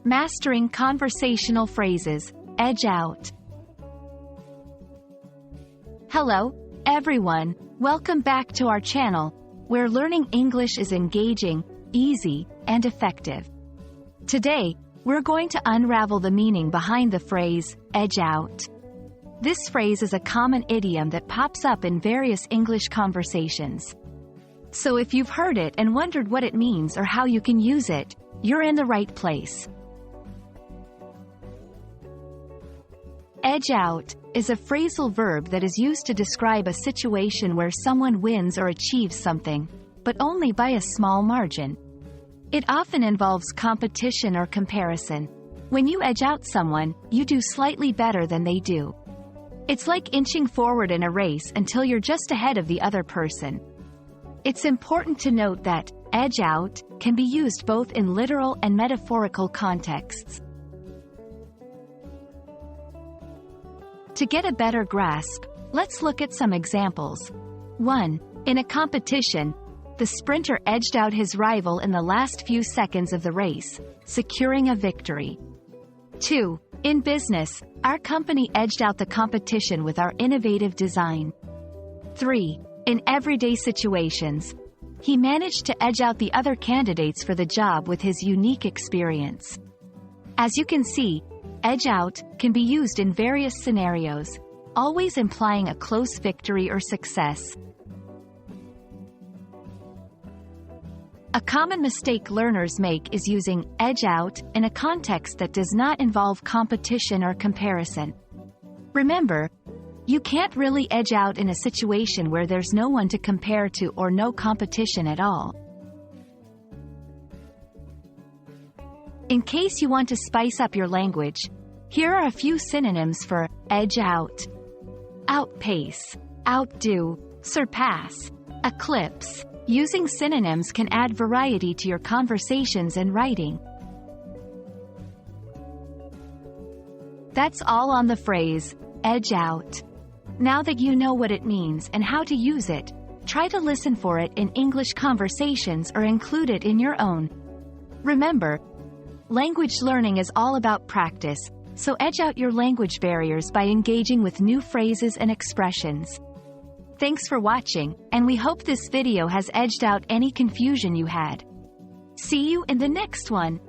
Mastering conversational phrases, edge out. Hello, everyone. Welcome back to our channel, where learning English is engaging, easy, and effective. Today, we're going to unravel the meaning behind the phrase, edge out. This phrase is a common idiom that pops up in various English conversations. So if you've heard it and wondered what it means or how you can use it, you're in the right place. Edge out is a phrasal verb that is used to describe a situation where someone wins or achieves something, but only by a small margin. It often involves competition or comparison. When you edge out someone, you do slightly better than they do. It's like inching forward in a race until you're just ahead of the other person. It's important to note that edge out can be used both in literal and metaphorical contexts. To get a better grasp, let's look at some examples. 1. In a competition, the sprinter edged out his rival in the last few seconds of the race, securing a victory. 2. In business, our company edged out the competition with our innovative design. 3. In everyday situations, he managed to edge out the other candidates for the job with his unique experience. As you can see, edge out can be used in various scenarios, always implying a close victory or success. A common mistake learners make is using edge out in a context that does not involve competition or comparison. Remember, you can't really edge out in a situation where there's no one to compare to or no competition at all. In case you want to spice up your language, here are a few synonyms for edge out. Outpace, outdo, surpass, eclipse. Using synonyms can add variety to your conversations and writing. That's all on the phrase, edge out. Now that you know what it means and how to use it, try to listen for it in English conversations or include it in your own. Remember, language learning is all about practice, so edge out your language barriers by engaging with new phrases and expressions. Thanks for watching, and we hope this video has edged out any confusion you had. See you in the next one.